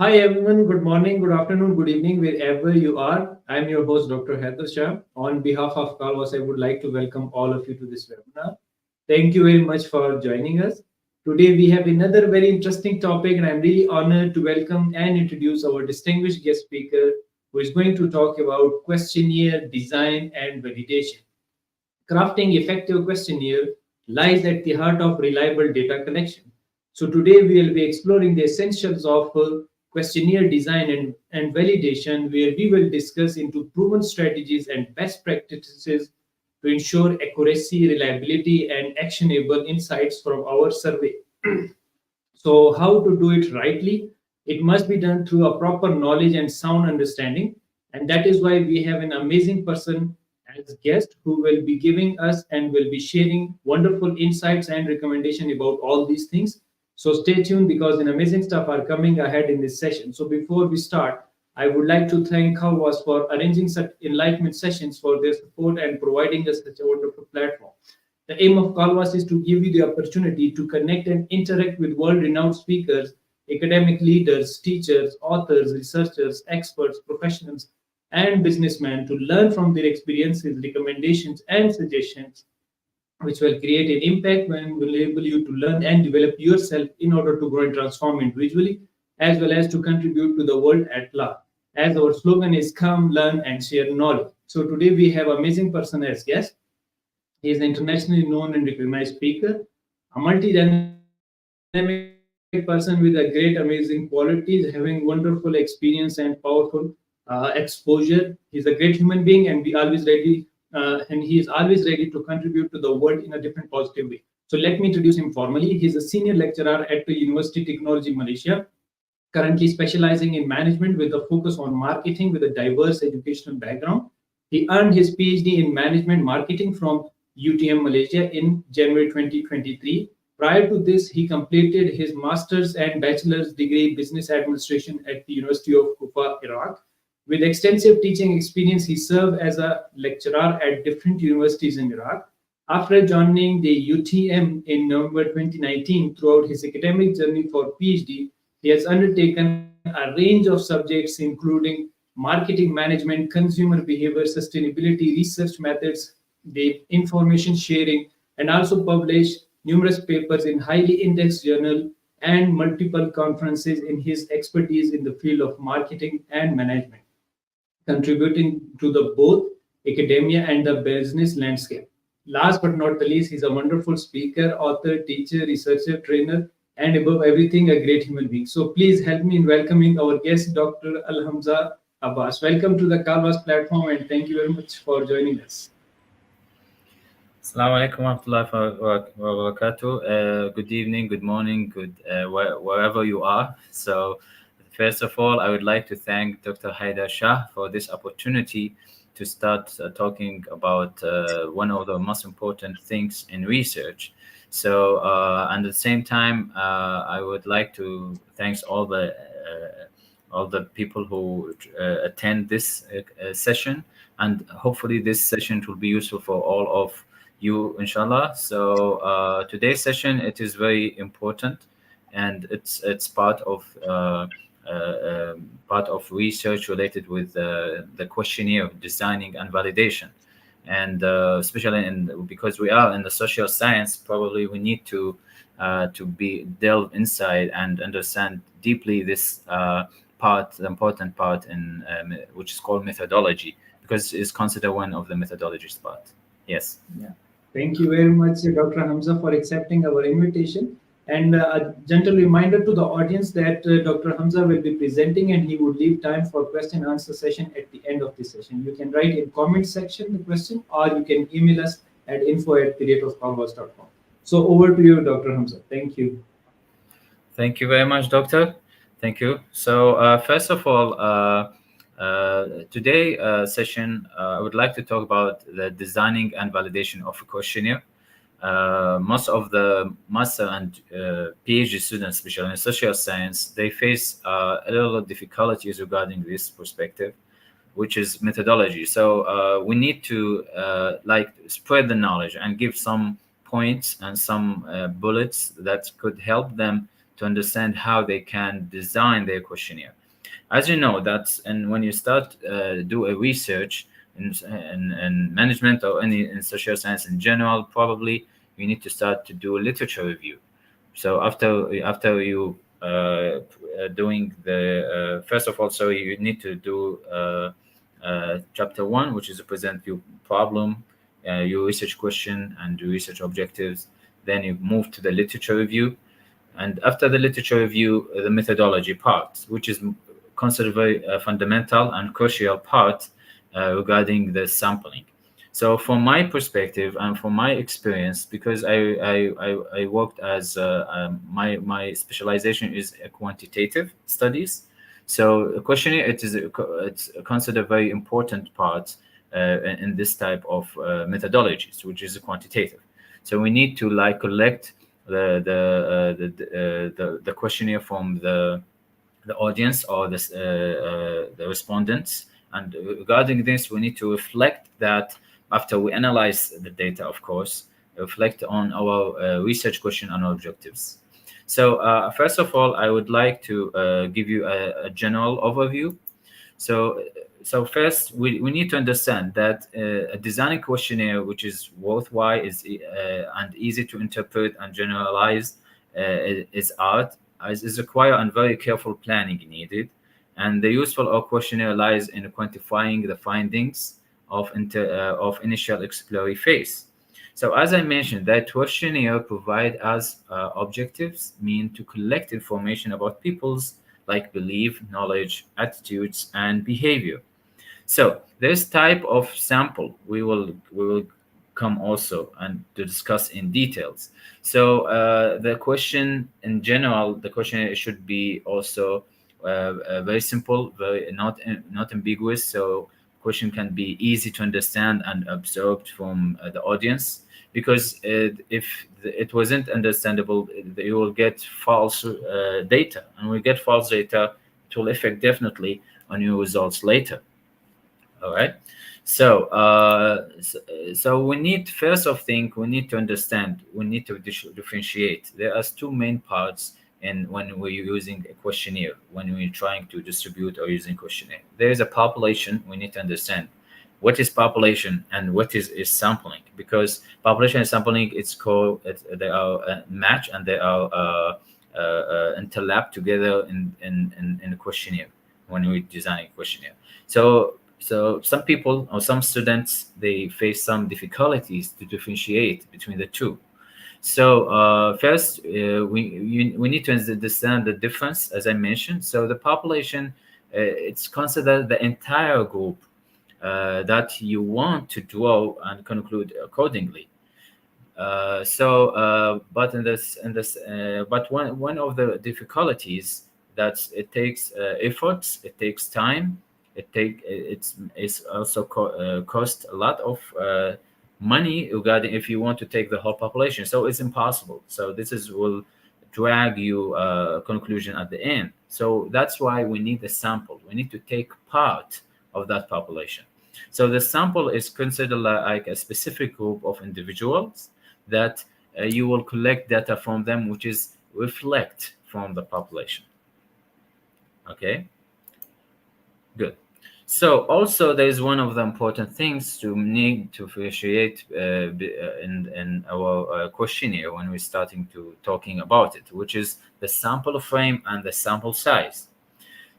Hi everyone, good morning, good afternoon, good evening, wherever you are. I'm your host, Dr. Haider Shah. On behalf of Calvas, I would like to welcome all of you to this webinar. Thank you very much for joining us. Today we have another very interesting topic, and I'm really honored to welcome and introduce our distinguished guest speaker who is going to talk about questionnaire design and validation. Crafting effective questionnaire lies at the heart of reliable data collection. So today we will be exploring the essentials of questionnaire design and validation, where we will discuss into proven strategies and best practices to ensure accuracy, reliability, and actionable insights from our survey. So, how to do it rightly? It must be done through a proper knowledge and sound understanding. And that is why we have an amazing person as guest who will be giving us and will be sharing wonderful insights and recommendation about all these things. So stay tuned because an amazing stuff are coming ahead in this session. So before we start, I would like to thank Kavas for arranging such enlightenment sessions for their support and providing us such a wonderful platform. The aim of Calvas is to give you the opportunity to connect and interact with world renowned speakers, academic leaders, teachers, authors, researchers, experts, professionals, and businessmen to learn from their experiences, recommendations, and suggestions, which will create an impact when will enable you to learn and develop yourself in order to grow and transform individually, as well as to contribute to the world at large. As our slogan is come, learn, and share knowledge. So today we have amazing person as guest. He is an internationally known and recognized speaker, a multi-dynamic person with a great, amazing qualities, having wonderful experience and powerful exposure. He's a great human being, and he is always ready to contribute to the world in a different positive way. So let me introduce him formally. He's a senior lecturer at the University Teknologi, Malaysia, currently specializing in management with a focus on marketing with a diverse educational background. He earned his PhD in management marketing from UTM Malaysia in January 2023. Prior to this, he completed his master's and bachelor's degree in business administration at the University of Kufa, Iraq. With extensive teaching experience, he served as a lecturer at different universities in Iraq. After joining the UTM in November 2019, throughout his academic journey for PhD, he has undertaken a range of subjects, including marketing management, consumer behavior, sustainability, research methods, the information sharing, and also published numerous papers in highly indexed journal and multiple conferences in his expertise in the field of marketing and management, contributing to the both academia and the business landscape. Last but not the least, he's a wonderful speaker, author, teacher, researcher, trainer, and above everything, a great human being. So please help me in welcoming our guest, Dr. Alhamzah Abbas. Welcome to the Calvas platform, and thank you very much for joining us. Assalamu alaikum wa barakatuh. Good evening, good morning, wherever you are. So, first of all, I would like to thank Dr. Haider Shah for this opportunity to start talking about one of the most important things in research. So, and at the same time, I would like to thank all the people who attend this session, and hopefully this session will be useful for all of you, inshallah. So today's session, it is very important, and it's part of research related with the questionnaire designing and validation, and especially because we are in the social science, probably we need to be delve inside and understand deeply this the important part in which is called methodology, because it's considered one of the methodologies part. Yes. Yeah. Thank you very much, Dr. Hamza, for accepting our invitation. And a gentle reminder to the audience that Dr. Hamza will be presenting, and he would leave time for question and answer session at the end of the session. You can write in comment section the question, or you can email us at info@creativeconverse.com. So over to you, Dr. Hamza. Thank you. Thank you very much, Doctor. Thank you. So first of all, today session, I would like to talk about the designing and validation of a questionnaire. Most of the master and PhD students, especially in social science, they face a little of difficulties regarding this perspective, which is methodology. So we need to spread the knowledge and give some points and some bullets that could help them to understand how they can design their questionnaire. As you know, that's and when you start do a research in management or any in social science in general, probably you need to start to do a literature review. So after you doing the first of all, so you need to do chapter one, which is to present your problem, your research question, and your research objectives. Then you move to the literature review, and after the literature review, the methodology part, which is considered very fundamental and crucial part regarding the sampling. So from my perspective and from my experience, because I worked as my specialization is quantitative studies. So a questionnaire, it's considered a very important part in this type of methodologies, which is quantitative. So we need to like collect the questionnaire from the audience or the respondents. And regarding this, we need to reflect that after we analyze the data, of course, reflect on our research question and objectives. So first of all, I would like to give you a general overview. So first, we need to understand that a designing questionnaire which is worthwhile and easy to interpret and generalize is art, is required and very careful planning needed. And the useful of questionnaire lies in quantifying the findings of initial exploratory phase. So as I mentioned, that questionnaire provide us objectives mean to collect information about people's like belief, knowledge, attitudes, and behavior. So this type of sample we will come also and to discuss in details. So the question in general, the question should be also very simple, very not ambiguous. So question can be easy to understand and absorbed from the audience. Because if it wasn't understandable, you will get false data, and we get false data, it will affect definitely on your results later. All right. So, so we need first of thing we need to understand. We need to differentiate. There are two main parts in when we're using a questionnaire. When we're trying to distribute or using questionnaire, there is a population. We need to understand what is population and what is sampling, because population and sampling they are match and they are interlap together in a questionnaire when we design a questionnaire. So some people or some students, they face some difficulties to differentiate between the two. So first, we need to understand the difference, as I mentioned. So the population, it's considered the entire group that you want to draw and conclude accordingly. But but one of the difficulties that it takes efforts, it takes time, it's also cost a lot of money regarding if you want to take the whole population. So it's impossible. So this is will drag you conclusion at the end. So that's why we need a sample. We need to take part of that population. So the sample is considered like a specific group of individuals that you will collect data from them, which is reflect from the population. Okay, good. So also there is one of the important things to need to differentiate in our questionnaire when we're starting to talking about it, which is the sample frame and the sample size.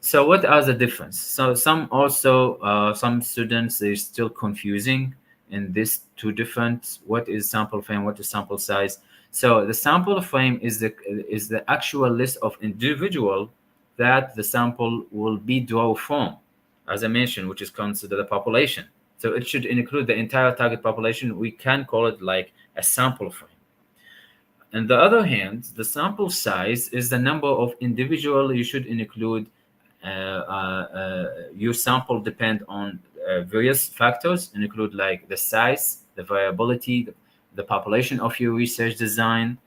So what are the difference? So some students, they're still confusing in this two different, what is sample frame, what is sample size. So the sample frame is the actual list of individual that the sample will be drawn from, as I mentioned, which is considered a population. So it should include the entire target population. We can call it like a sample frame. On the other hand, the sample size is the number of individual you should include. Your sample depend on various factors, include like the size, the variability, the population of your research design.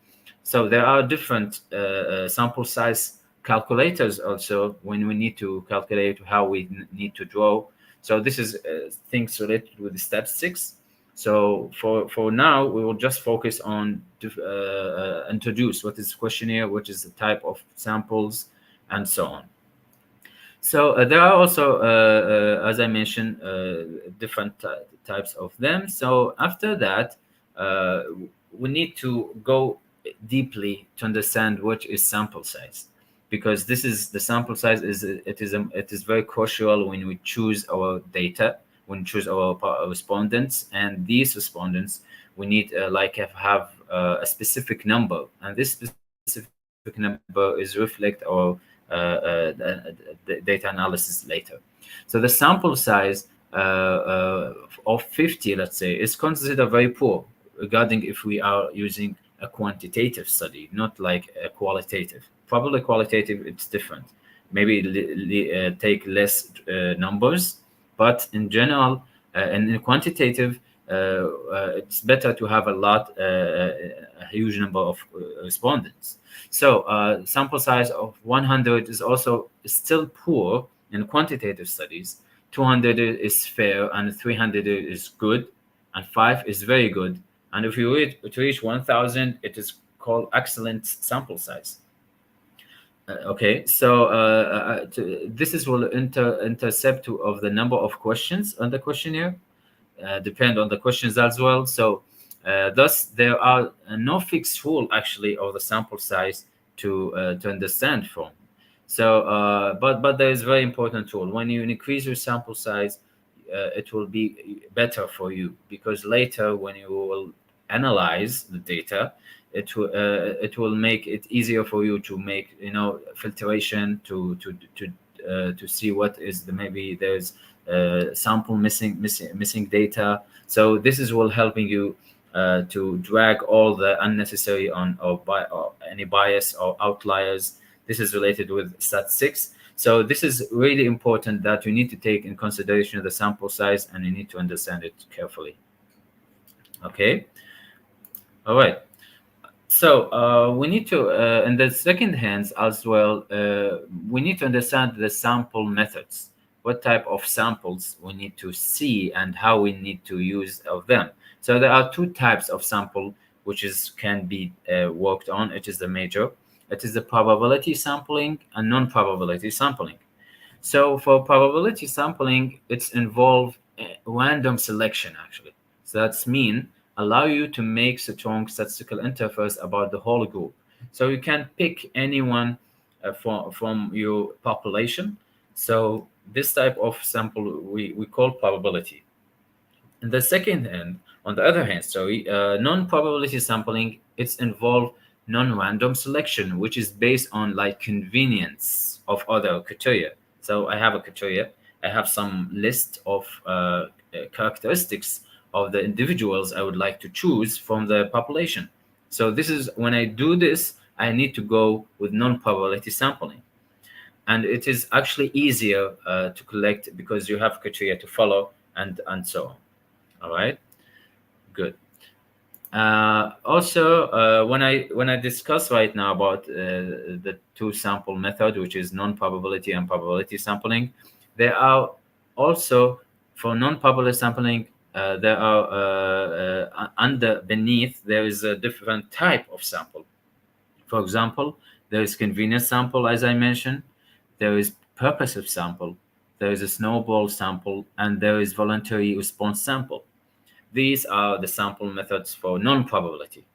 So there are different sample size calculators also when we need to calculate how we need to draw. So this is things related with the statistics. So for now, we will just focus on introduce what is questionnaire, what is the type of samples, and so on. So there are also, as I mentioned, different types of them. So after that, uh, we need to go deeply to understand what is sample size, because this is the sample size is it is very crucial when we choose our data, when we choose our respondents, and these respondents we need have a specific number, and this specific number is reflect our data analysis later. So the sample size of 50, let's say, is considered very poor regarding if we are using a quantitative study, not like a qualitative. Probably qualitative, it's different. Maybe take less numbers, but in general, and in quantitative, it's better to have a huge number of respondents. So sample size of 100 is also still poor in quantitative studies. 200 is fair, and 300 is good, and 5 is very good. And if you reach 1,000, it is called excellent sample size. Okay, so this is will intercept of the number of questions on the questionnaire, depend on the questions as well. So thus there are no fixed rule actually of the sample size to understand from. So but there is very important rule. When you increase your sample size, it will be better for you, because later when you will analyze the data, it will make it easier for you to make filtration to see what is the maybe there's sample missing data. So this is will helping you to drag all the unnecessary or any bias or outliers. This is related with stat 6. So this is really important that you need to take in consideration the sample size, and you need to understand it carefully. Okay. All right. So we need to, in the second hand as well, we need to understand the sample methods. What type of samples we need to see and how we need to use of them. So there are two types of sample which can be worked on. It is the major. It is the probability sampling and non-probability sampling. So for probability sampling, it's involved random selection actually. So that's mean allow you to make strong statistical inference about the whole group. So you can pick anyone from your population. So this type of sample we call probability. And the second hand, on the other hand, non-probability sampling, it's involved non-random selection, which is based on like convenience of other criteria. So I have a criteria, I have some list of characteristics of the individuals I would like to choose from the population. So this is when I do this, I need to go with non-probability sampling. And it is actually easier to collect because you have criteria to follow and so on. All right, good. Also, when I discuss right now about the two sample method, which is non-probability and probability sampling, there are also for non-probability sampling there are beneath there is a different type of sample. For example, there is convenience sample, as I mentioned. There is purposive sample. There is a snowball sample, and there is voluntary response sample. These are the sample methods for non-probability.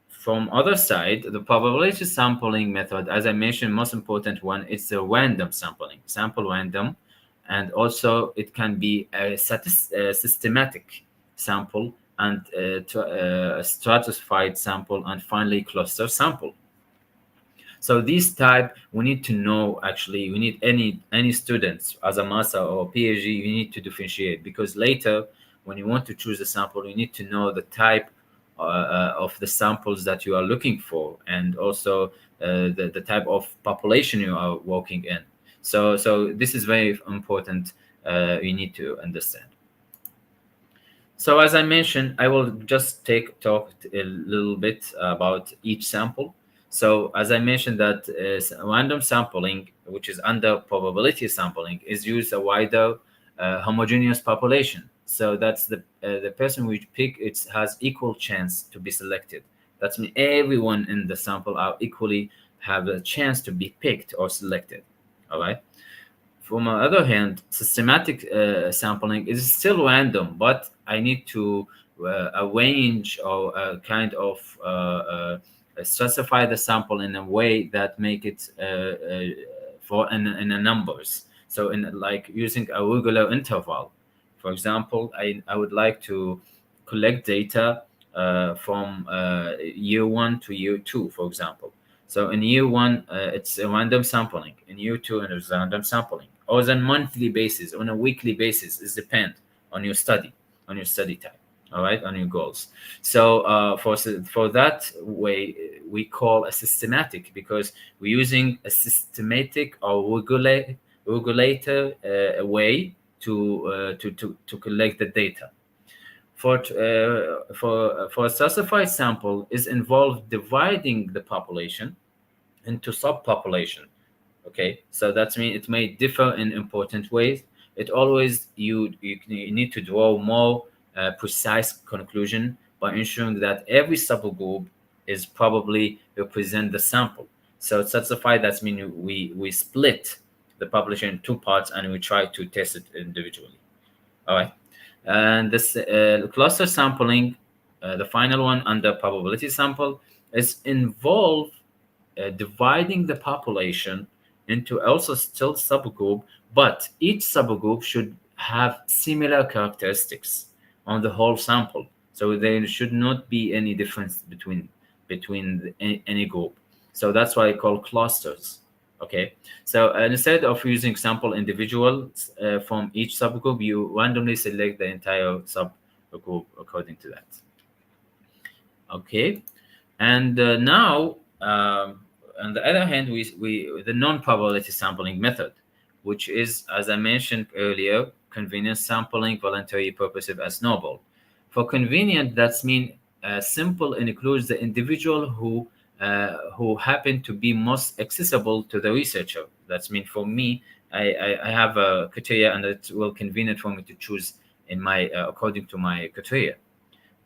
From other side, the probability sampling method, as I mentioned, most important one is the random sampling, sample random, and also it can be a systematic sample and a stratified sample, and finally cluster sample. So this type, we need to know actually, we need any students as a master or PhD, you need to differentiate, because later when you want to choose a sample, you need to know the type of the samples that you are looking for, and also the type of population you are working in. So this is very important. You need to understand. So as I mentioned, I will just talk a little bit about each sample. So as I mentioned that random sampling, which is under probability sampling, is used a wider homogeneous population. So that's the person we pick. It has equal chance to be selected. That means everyone in the sample are equally have a chance to be picked or selected. All right. From the other hand, systematic sampling is still random, but I need to arrange or kind of specify the sample in a way that make it for in a numbers. So in like using a regular interval. For example, I would like to collect data from year one to year two, for example. So in year one, it's a random sampling. In year two, and it's random sampling. Or on a monthly basis, on a weekly basis, it depends on your study time. All right, on your goals. So for that way, we call a systematic because we're using a systematic or regulator way to collect the data. For a specified sample is involved dividing the population into subpopulation. Okay, so that means it may differ in important ways. It always you need to draw more precise conclusion by ensuring that every subgroup is probably represent the sample. So specify that means we split the population in two parts and we try to test it individually. All right. And this cluster sampling, the final one under probability sample, is involve dividing the population into also still subgroup, but each subgroup should have similar characteristics on the whole sample. So there should not be any difference between any group. So that's why I call clusters. Okay. So instead of using sample individuals from each subgroup, you randomly select the entire subgroup according to that. Okay. And now, on the other hand, we the non-probability sampling method, which is, as I mentioned earlier, convenience sampling, voluntary, purposive, and snowball. For convenient, that's mean simple and includes the individual who happen to be most accessible to the researcher. That's mean for me, I have a criteria, and it will convenient for me to choose in my according to my criteria.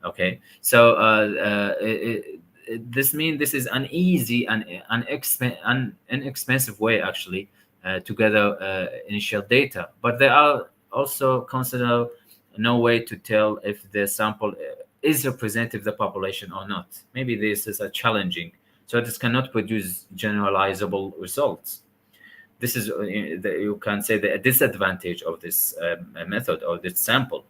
Okay, so this means this is an easy and inexpensive way actually to gather initial data, but there are also consider no way to tell if the sample is representative of the population or not. Maybe this is a challenging, so this cannot produce generalizable results. This is you can say the disadvantage of this method or this sample.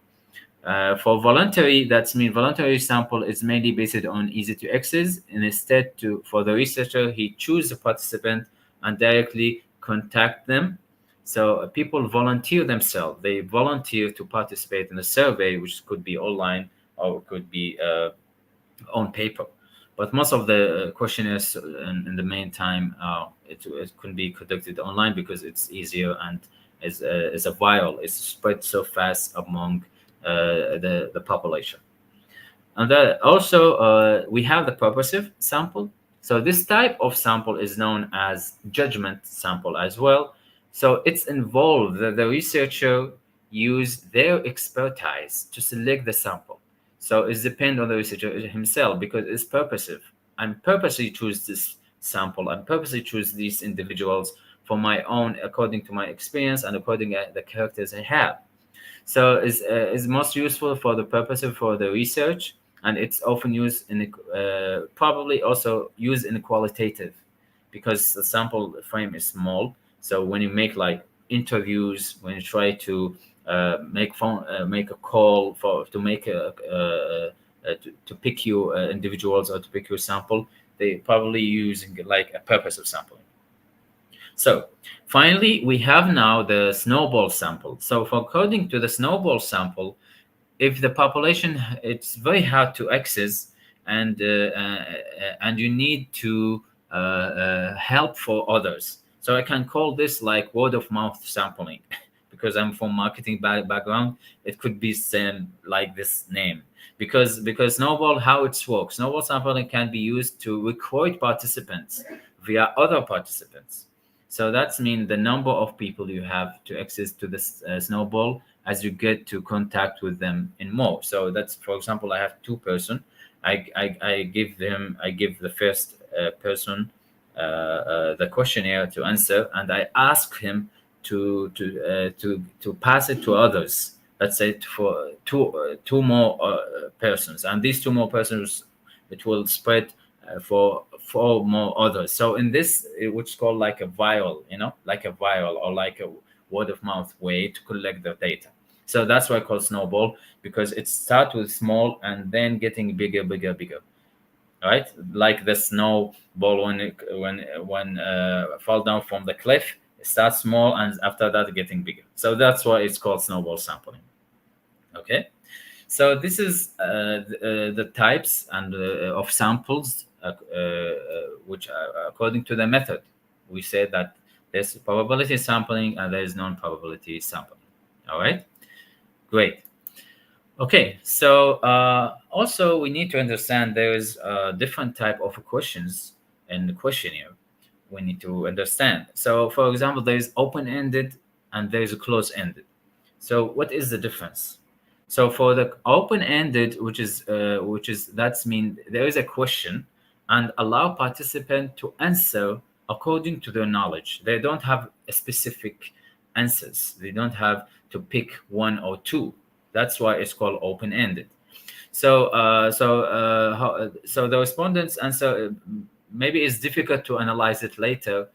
For voluntary, that's mean voluntary sample is mainly based on easy to access. And instead, for the researcher, he choose a participant and directly contact them. So people volunteer themselves. They volunteer to participate in a survey, which could be online or could be on paper. But most of the questionnaires in the meantime, it could be conducted online because it's easier and is a viral. It's spread so fast among the population. And then also we have the purposive sample. So this type of sample is known as judgment sample as well. So it's involved that the researcher use their expertise to select the sample. So it depends on the researcher himself because it's purposive. I'm purposely choose this sample. I purposely choose these individuals for my own, according to my experience and according to the characters I have. So it's most useful for the purpose of for the research, and it's often used in probably also used in qualitative because the sample frame is small. So when you make like interviews, when you try to make a call for to make to pick you individuals or to pick your sample, they probably using like a purpose of sampling. So finally, we have now the snowball sample. So for according to the snowball sample, if the population, it's very hard to access and you need to help for others. So I can call this like word of mouth sampling because I'm from marketing background. It could be same like this name because snowball, how it works, snowball sampling can be used to recruit participants via other participants. So that's mean the number of people you have to access to this snowball as you get to contact with them in more. So that's, for example, I have two-person. I give the first person the questionnaire to answer, and I ask him to pass it to others. Let's say for two more persons, and these two more persons, it will spread for four more others. So in this, which is called like a viral, like a viral or like a word of mouth way to collect the data. So that's why I call snowball, because it starts with small and then getting bigger, bigger, bigger. Right, like the snowball when fall down from the cliff, it starts small and after that getting bigger. So that's why it's called snowball sampling. Okay, so this is the types and of samples, which are according to the method. We say that there's probability sampling and there is non-probability sampling. All right, great. Okay, so also we need to understand there is a different type of questions in the questionnaire. We need to understand. So, for example, there is open-ended and there is a close-ended. So, what is the difference? So, for the open-ended, which is that's mean there is a question and allow participant to answer according to their knowledge. They don't have a specific answers. They don't have to pick one or two. That's why it's called open-ended. So the respondents answer, maybe it's difficult to analyze it later,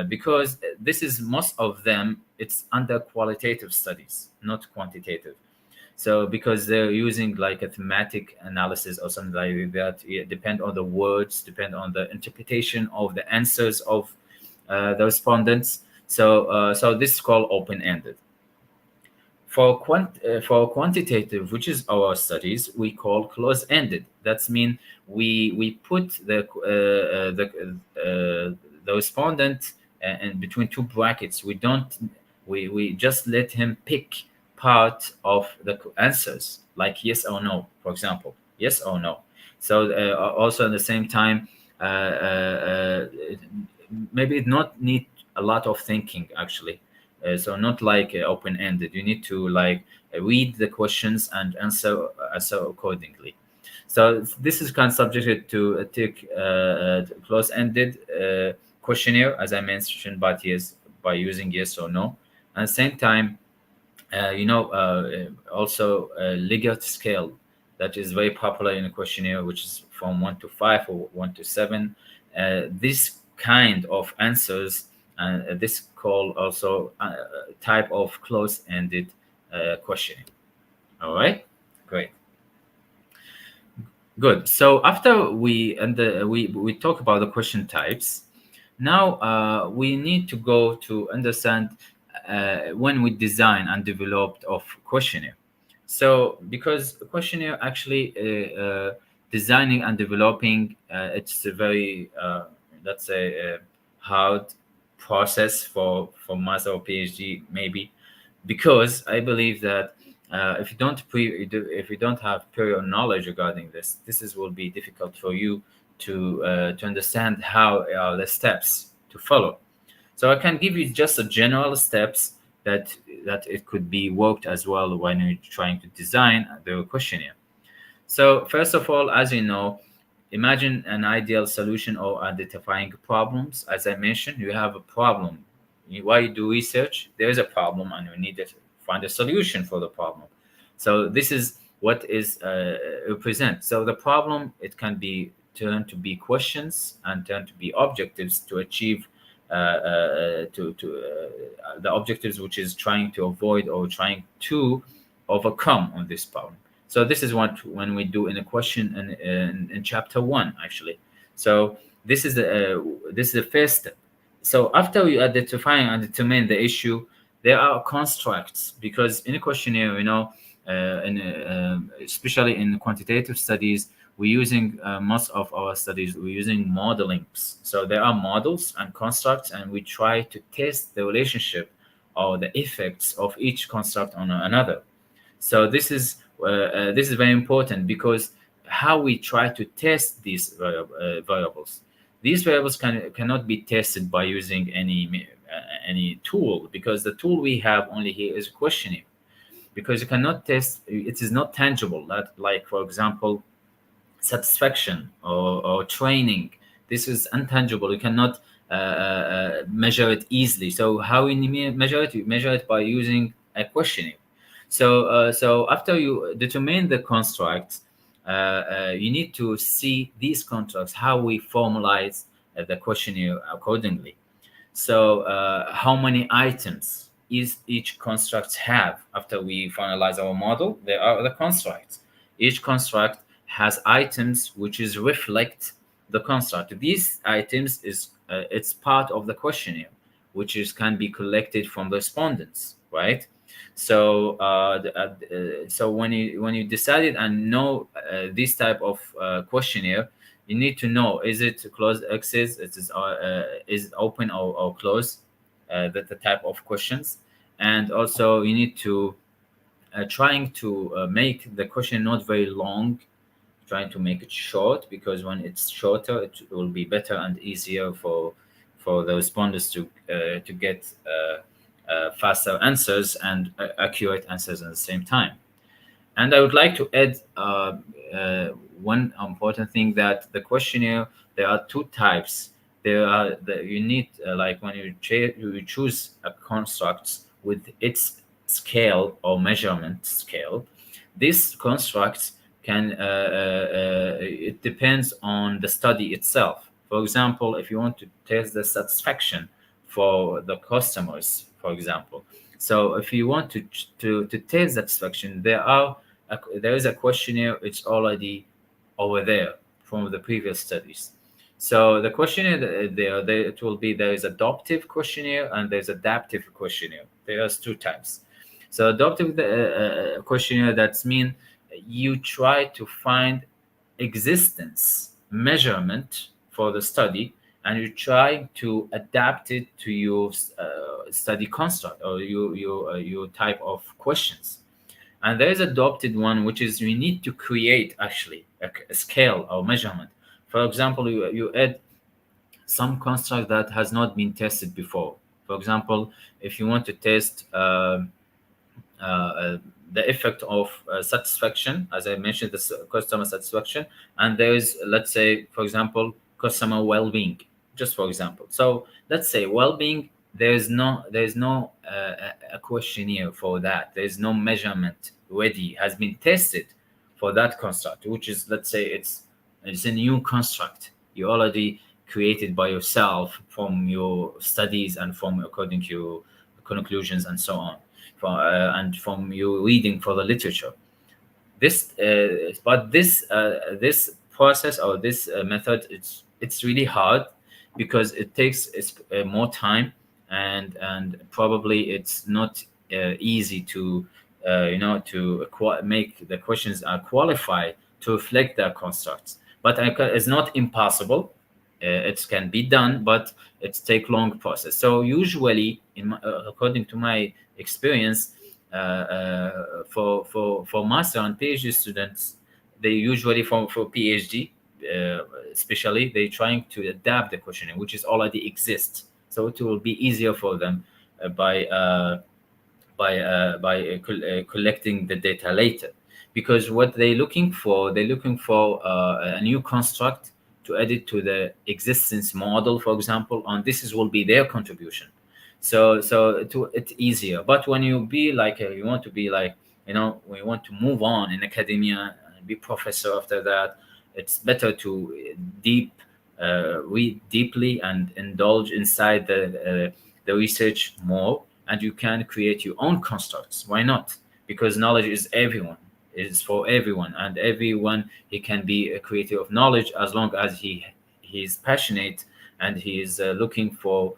because this is most of them. It's under qualitative studies, not quantitative. So because they're using like a thematic analysis or something like that, it depend on the words, depend on the interpretation of the answers of the respondents. So this is called open-ended. For quantitative, which is our studies, we call close-ended. That's mean we put the respondent in between two brackets. We don't we just let him pick part of the answers, like yes or no, for example, yes or no. So also at the same time, maybe it not need a lot of thinking actually. So not like open-ended. You need to like read the questions and answer accordingly. So this is kind of subjected to a tick close-ended questionnaire, as I mentioned, but yes, by using yes or no. At the same time, also Liggett scale that is very popular in a questionnaire, which is from 1 to 5 or 1 to 7. This kind of answers, and this called also type of close-ended questioning. All right, great, good. So after we talk about the question types, now we need to go to understand when we design and developed of questionnaire. So because the questionnaire actually designing and developing, it's a very let's say hard process for master or PhD maybe, because I believe that if you don't have prior knowledge regarding this will be difficult for you to understand how are the steps to follow. So I can give you just a general steps that it could be worked as well when you're trying to design the questionnaire. So first of all, as you know, imagine an ideal solution or identifying problems. As I mentioned, you have a problem. Why you do research? There is a problem, and you need to find a solution for the problem. So this is what is represent. So the problem, it can be turned to be questions and turned to be objectives to achieve the objectives which is trying to avoid or trying to overcome on this problem. So this is what when we do in a question in chapter 1 actually. So this is the first step. So after you identify and determine the issue, there are constructs, because in a questionnaire, especially in quantitative studies, we're using most of our studies, we're using modelings. So there are models and constructs, and we try to test the relationship or the effects of each construct on another. So this is very important, because how we try to test these variables. These variables cannot be tested by using any tool, because the tool we have only here is a questionnaire, because you cannot test, it is not tangible, that, like, for example, satisfaction or training. This is intangible. You cannot measure it easily. So how you measure it? You measure it by using a questionnaire. So after you determine the constructs, you need to see these constructs, how we formalize the questionnaire accordingly. So how many items is each construct have? After we finalize our model, there are the constructs. Each construct has items which is reflect the construct. These items is it's part of the questionnaire, which is can be collected from the respondents, right? So so when you decided and know this type of questionnaire, you need to know, is it closed access, is it open or closed, the type of questions. And also you need to trying to make the question not very long, trying to make it short, because when it's shorter it will be better and easier for the respondents to get faster answers and accurate answers at the same time. And I would like to add one important thing, that the questionnaire, there are two types. There are you need like when you choose a construct with its scale or measurement scale. This construct can it depends on the study itself. For example, if you want to test the satisfaction for the customers, for example. So if you want to test satisfaction, there is a questionnaire. It's already over there from the previous studies. So the questionnaire there it will be, there is adaptive questionnaire and there's adaptive questionnaire. There's two types. So adaptive questionnaire, that's mean you try to find existence measurement for the study, and you try to adapt it to your study construct or your type of questions. And there is adopted one, which is you need to create actually a scale or measurement. For example, you add some construct that has not been tested before. For example, if you want to test the effect of satisfaction, as I mentioned, customer satisfaction, and there is, let's say, for example, customer well-being, just for example. So let's say well-being, there is no a questionnaire for that. There is no measurement ready has been tested for that construct, which is, let's say, it's a new construct you already created by yourself from your studies and from according to your conclusions and so on, and from your reading for the literature. This process or this method, it's really hard, because it takes more time, and probably it's not easy to make the questions are qualified to reflect their constructs. But it's not impossible. It can be done, but it take long process. So usually, according to my experience, for master and PhD students, they usually for PhD, especially, they trying to adapt the questionnaire, which is already exists. So it will be easier for them by collecting the data later, because what they're looking for a new construct to add it to the existence model, for example, and will be their contribution. So it's easier. But when you be like you want to be like, when you want to move on in academia and be professor after that, it's better to read deeply and indulge inside the research more, and you can create your own constructs. Why not? Because knowledge is for everyone, and everyone, he can be a creator of knowledge, as long as he is passionate, and he is looking for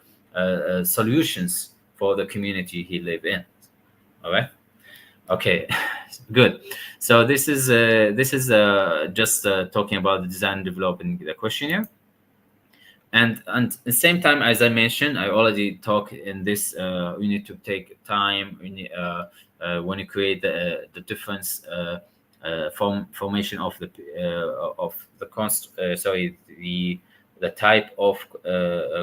solutions for the community he live in. All right. Okay. Good. So this is just talking about the design and developing the questionnaire. And at the same time, as I mentioned, I already talk in this. You need to take time when you create the difference formation of the the type of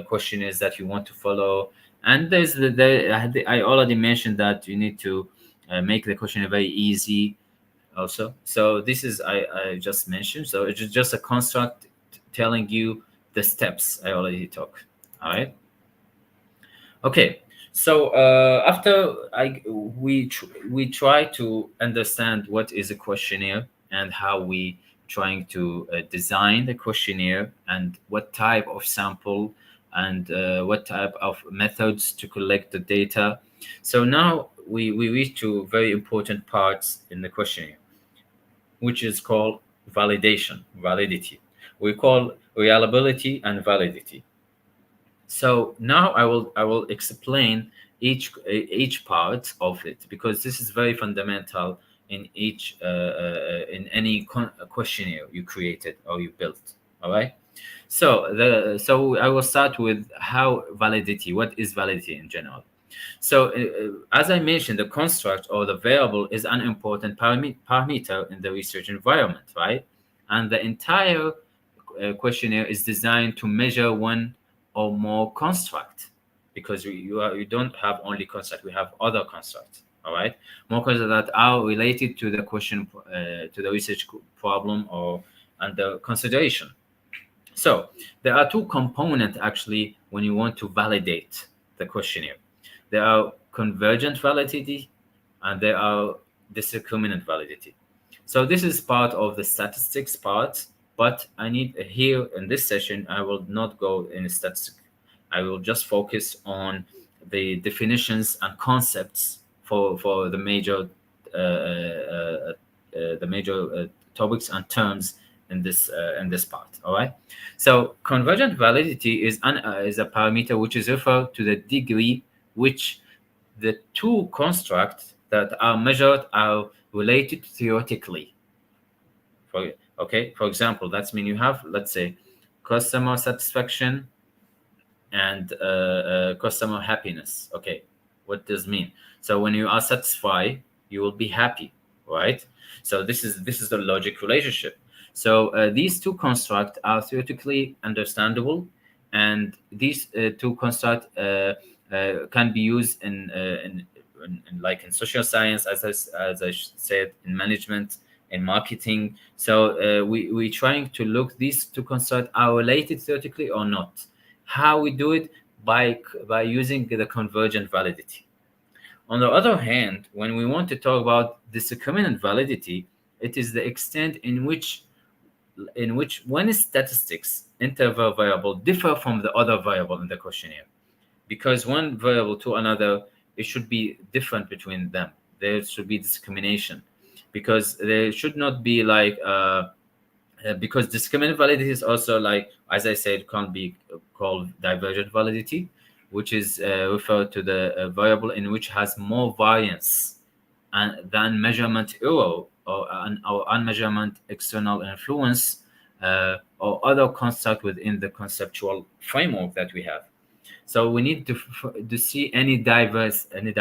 questionnaires that you want to follow. And I already mentioned that you need to make the questionnaire very easy also. So this is I just mentioned. So it's just a construct telling you the steps I already talked. All right. Okay. So after we try to understand what is a questionnaire and how we trying to design the questionnaire and what type of sample and what type of methods to collect the data. So now we reach to very important parts in the questionnaire, which is called validity. We call reliability and validity. So now I will explain each part of it, because this is very fundamental in each in any questionnaire you created or you built. All right. So I will start with how validity. What is validity in general? So, as I mentioned, the construct or the variable is an important parameter in the research environment, right? And the entire questionnaire is designed to measure one or more construct, because you don't have only construct, we have other constructs, all right? More constructs that are related to the question, to the research problem or under consideration. So there are two components actually when you want to validate the questionnaire. There are convergent validity and there are discriminant validity. So this is part of the statistics part, but I need here in this session, I will not go in statistics. I will just focus on the definitions and concepts for the major topics and terms in this part. All right. So convergent validity is a parameter which is referred to the degree which the two constructs that are measured are related theoretically. For example, that's mean you have, let's say, customer satisfaction and customer happiness. Okay, what does mean? So when you are satisfied, you will be happy, right? So this is the logic relationship. So these two constructs are theoretically understandable, and these two constructs can be used in like in social science, as I said, in management, in marketing. So we trying to look these two constructs are related theoretically or not. How we do it? By using the convergent validity. On the other hand, when we want to talk about discriminant validity, it is the extent in which one statistics interval variable differ from the other variable in the questionnaire. Because one variable to another, it should be different between them. There should be discrimination, because there should not be like because discriminant validity is also, like as I said, can be called divergent validity, which is referred to the variable in which has more variance than measurement error or unmeasurement external influence or other construct within the conceptual framework that we have. So we need to see any different, any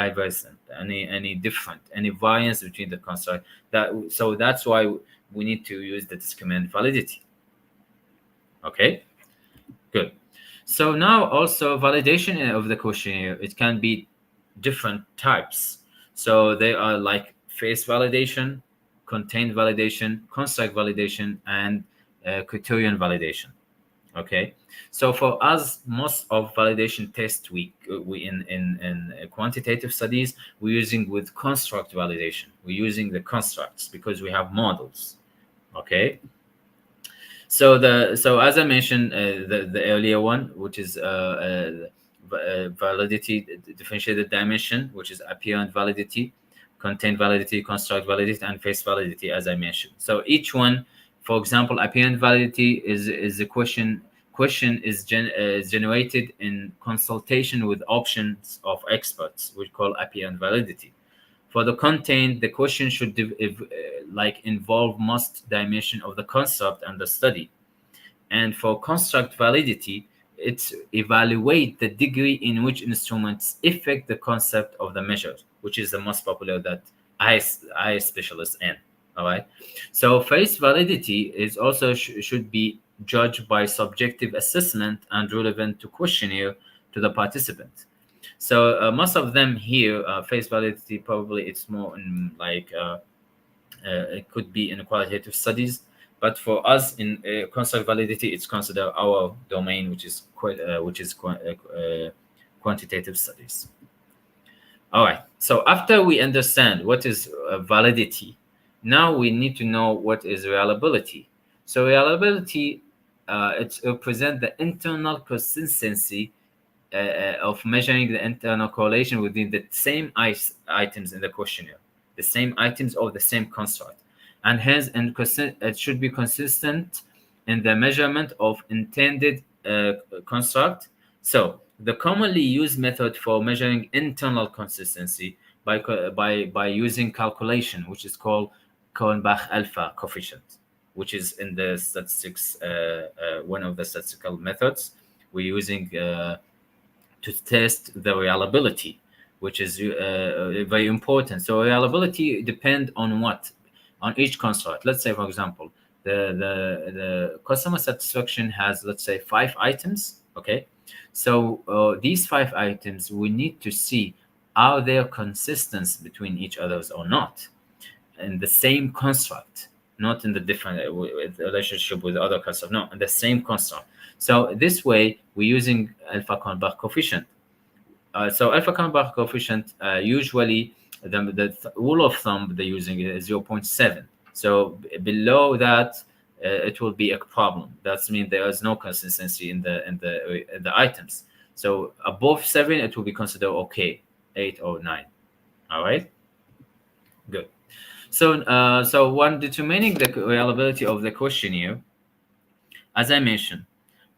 variance between the construct. So that's why we need to use the discriminant validity. Okay, good. So now also validation of the questionnaire, it can be different types. So they are like face validation, content validation, construct validation, and criterion validation. Okay, so for us, most of validation tests we in quantitative studies, we're using with construct validation. We're using the constructs because we have models. Okay, so as I mentioned, the earlier one, which is validity differentiated dimension, which is apparent validity, content validity, construct validity, and face validity, as I mentioned. So each one, for example, apparent validity is a question is generated in consultation with options of experts, we call apparent validity. For the content, the question should involve most dimension of the concept and the study. And for construct validity, it evaluate the degree in which instruments affect the concept of the measure, which is the most popular that I specialist in. All right. So face validity is also should be judged by subjective assessment and relevant to questionnaire to the participant. So most of them here, face validity, probably it's more in like it could be in qualitative studies, but for us in construct validity, it's considered our domain, which is quantitative studies. All right. So after we understand what is validity, now we need to know what is reliability. So reliability, it represents the internal consistency of measuring the internal correlation within the same items in the questionnaire, the same items or the same construct, and hence it should be consistent in the measurement of intended construct. So the commonly used method for measuring internal consistency by using calculation, which is called Cohenbach alpha coefficient, which is in the statistics one of the statistical methods we're using to test the reliability, which is very important. So reliability depend on what? On each construct. Let's say, for example, the customer satisfaction has, let's say, 5 items. Okay, so these 5 items we need to see, are there consistence between each others or not in the same construct, not in the different relationship with other construct, no, in the same construct. So this way we're using alpha Cohenbach coefficient. So alpha Cohenbach coefficient, usually the rule of thumb they're using is 0.7. So below that, it will be a problem. That means there is no consistency in the items. So above 7, it will be considered okay, 8 or 9. All right, good. So when determining the reliability of the questionnaire, as I mentioned,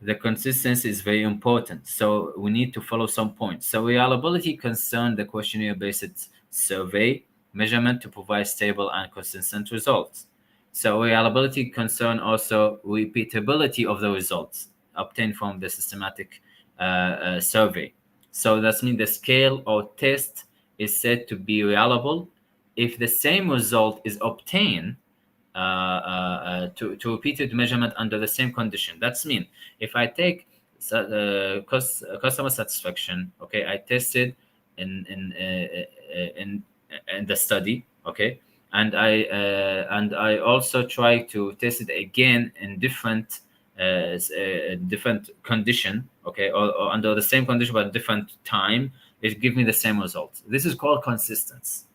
the consistency is very important. So we need to follow some points. So reliability concerns the questionnaire-based survey measurement to provide stable and consistent results. So reliability concern also repeatability of the results obtained from the systematic survey. So that means the scale or test is said to be reliable if the same result is obtained to repeated measurement under the same condition. That's mean if I take customer satisfaction, okay, I tested in the study, okay, and I also try to test it again in different condition, okay, or under the same condition but different time. It gives me the same results. This is called consistency.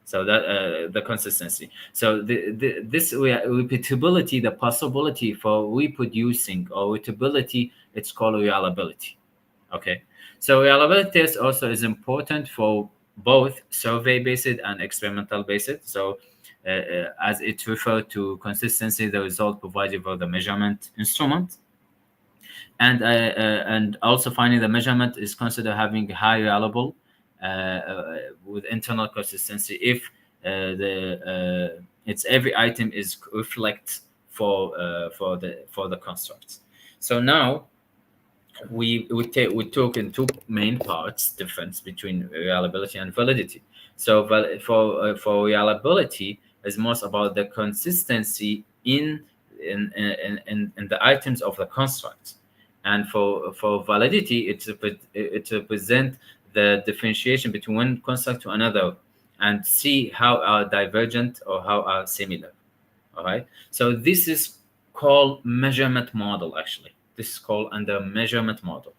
So that the consistency. So this repeatability, the possibility for reproducing or repeatability, it's called reliability. Okay. So reliability test also is important for both survey-based and experimental-based. So as it refers to consistency, the result provided by the measurement instrument, and also finding the measurement is considered having high reliable with internal consistency if the its every item is reflect for the constructs. So now we talk in 2 main parts difference between reliability and validity. So for reliability is most about the consistency in the items of the construct, and for validity it represent the differentiation between one construct to another and see how are divergent or how are similar. All right, so this is called measurement model. Actually, this is called under measurement model,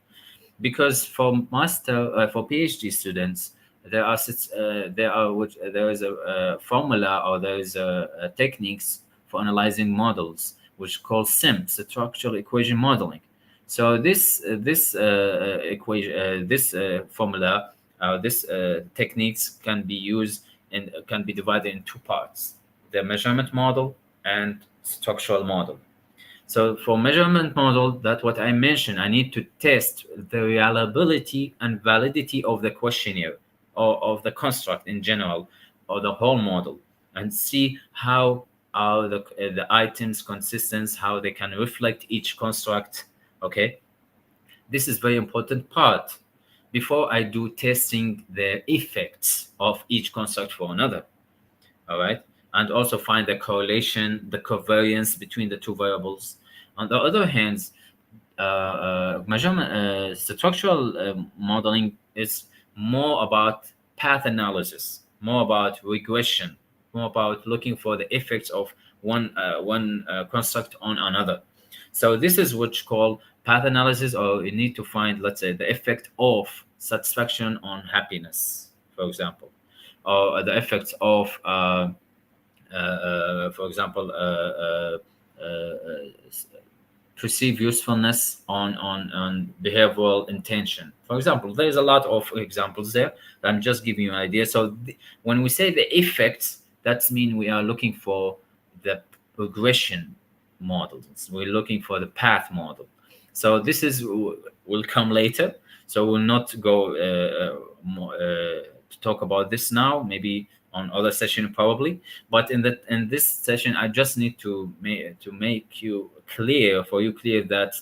because for PhD students there is a formula, or there is a techniques for analyzing models which called SIM, structural equation modeling. So this equation, this formula, this techniques can be used and can be divided in 2 parts: the measurement model and structural model. So for measurement model, that's what I mentioned. I need to test the reliability and validity of the questionnaire or of the construct in general, or the whole model, and see how are the items consistent, how they can reflect each construct. Okay, this is very important part before I do testing the effects of each construct for another. All right, and also find the correlation, the covariance between the 2 variables, On the other hand, measurement structural modeling is more about path analysis, more about regression, more about looking for the effects of one construct on another. So this is what's called path analysis, or you need to find, let's say, the effect of satisfaction on happiness, for example, or the effects of for example, perceive usefulness on behavioral intention. For example, there's a lot of examples there. I'm just giving you an idea. So when we say the effects, that means we are looking for the progression models. We're looking for the path model. So this is will come later. So we'll not go to talk about this now. Maybe on other session probably. But in this session, I just need to make you clear that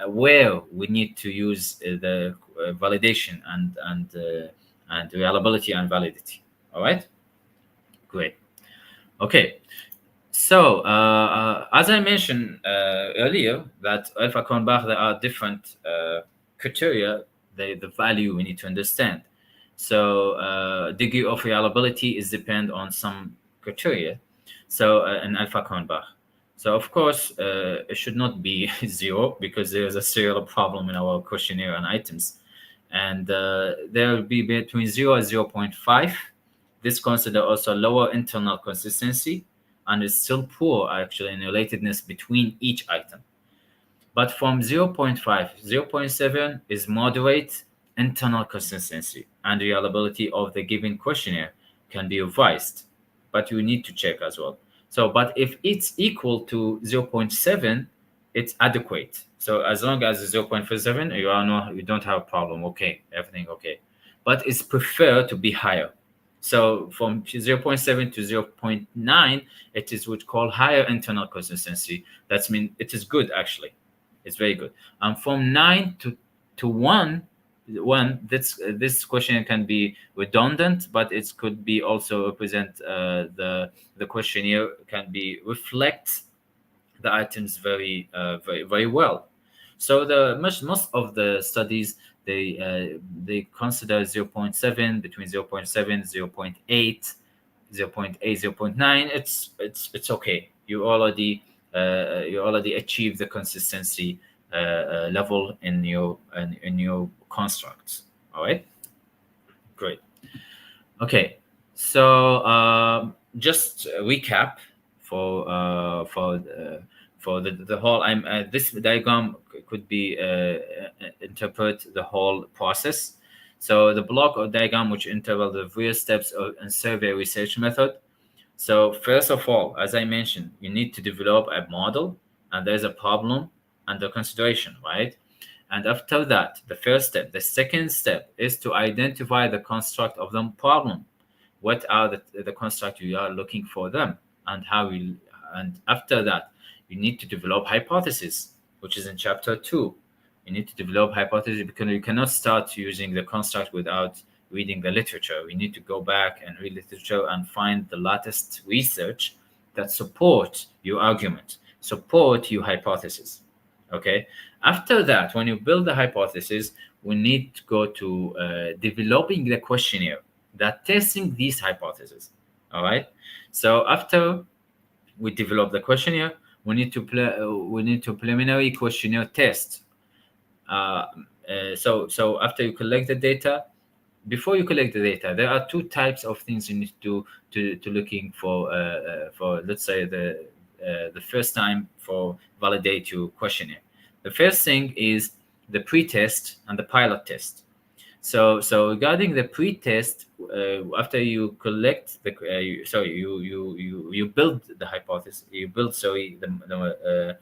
where we need to use the validation and reliability and validity. All right, great. Okay, so as I mentioned earlier, that Alpha Kornbach, there are different criteria, the value we need to understand. So degree of reliability is depend on some criteria. So in Alpha Kornbach. So of course it should not be zero, because there's a serial problem in our questionnaire and items, and there will be between 0 and 0.5. This consider also lower internal consistency, and is still poor actually in relatedness between each item. But from 0.5, 0.7 is moderate internal consistency, and reliability of the given questionnaire can be revised, but you need to check as well. So, but if it's equal to 0.7, it's adequate. So as long as it's 0.47, you don't have a problem. Okay, everything okay. But it's preferred to be higher. So from 0.7 to 0.9, it is what's called higher internal consistency. That means it is good actually. It's very good. And from 9 to 1, this question can be redundant, but it could be also represent the questionnaire can be reflect the items very well. So most of the studies, they consider 0.7, between 0.7, 0.8, 0.8, 0.9. It's okay. You already achieve the consistency level in your constructs. All right, great. Okay, so just recap for the whole. This diagram could be interpret the whole process. So the block or diagram which interval the various steps in survey research method. So first of all, as I mentioned, you need to develop a model, and there's a problem under consideration, right? And after that, the second step is to identify the construct of the problem. What are the construct you are looking for them, and and after that, you need to develop hypothesis, which is in chapter 2. You need to develop hypothesis, because you cannot start using the construct without reading the literature. We need to go back and read literature and find the latest research that support your argument, support your hypothesis. Okay. After that, when you build the hypothesis, we need to go to developing the questionnaire that testing these hypotheses. All right. So after we develop the questionnaire, we need to preliminary questionnaire test. So after you collect the data, before you collect the data, there are two types of things you need to looking for let's say the first time for validate your questionnaire. The first thing is the pre-test and the pilot test. So regarding the pre-test, after you collect you build the hypothesis, you build the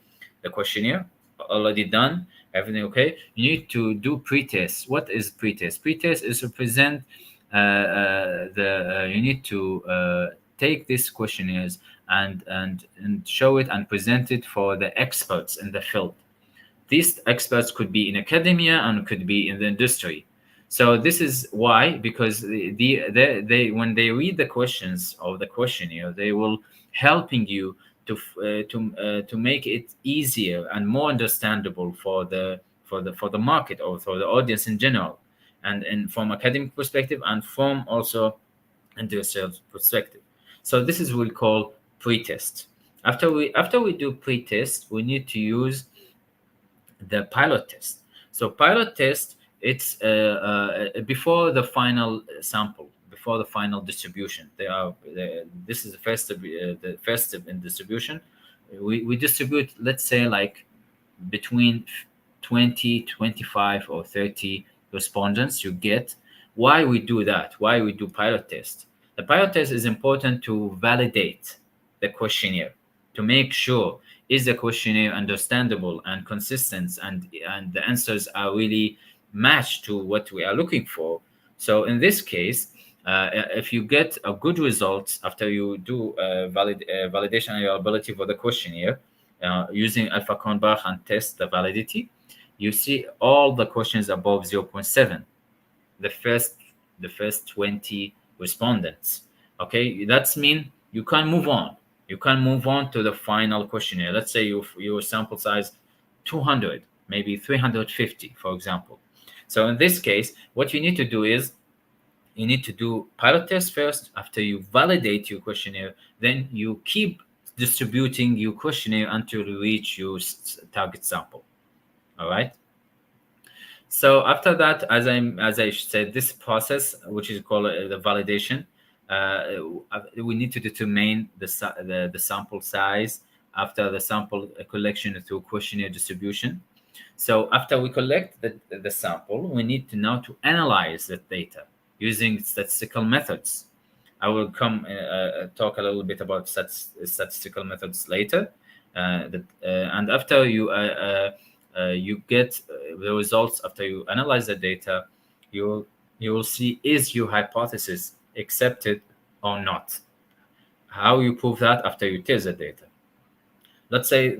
questionnaire already done, everything okay. You need to do pre-test. What is pre-test? Pre-test is to present you need to take these questionnaires and show it and present it for the experts in the field. These experts could be in academia and could be in the industry. So this is why, because they when they read the questions of the questionnaire, they will helping you to make it easier and more understandable for the market or for the audience in general, and from academic perspective and from also industrial perspective. So this is what we call pre-test. After we do pre-test, we need to use the pilot test. So pilot test, it's before the final sample, before the final distribution. This is the first step in distribution. We distribute, let's say, like between 20, 25, or 30 respondents you get. Why we do that? Why we do pilot test? The pilot test is important to validate the questionnaire, to make sure is the questionnaire understandable and consistent, and the answers are really matched to what we are looking for. So in this case, if you get a good results after you do validation and reliability for the questionnaire, using Alpha Kornbach and test the validity, you see all the questions above 0.7, the first 20 respondents. Okay, that's mean you can move on. You can move on to the final questionnaire. Let's say your sample size 200, maybe 350, for example. So in this case, what you need to do is you need to do pilot test first. After you validate your questionnaire, then you keep distributing your questionnaire until you reach your target sample. All right. So after that, as I said, this process, which is called the validation, we need to determine the sample size after the sample collection through questionnaire distribution. So after we collect the sample, we need to now to analyze the data using statistical methods. I will come talk a little bit about statistical methods later. And after you get the results, after you analyze the data, you will see is your hypothesis accepted or not. How you prove that? After you test the data. Let's say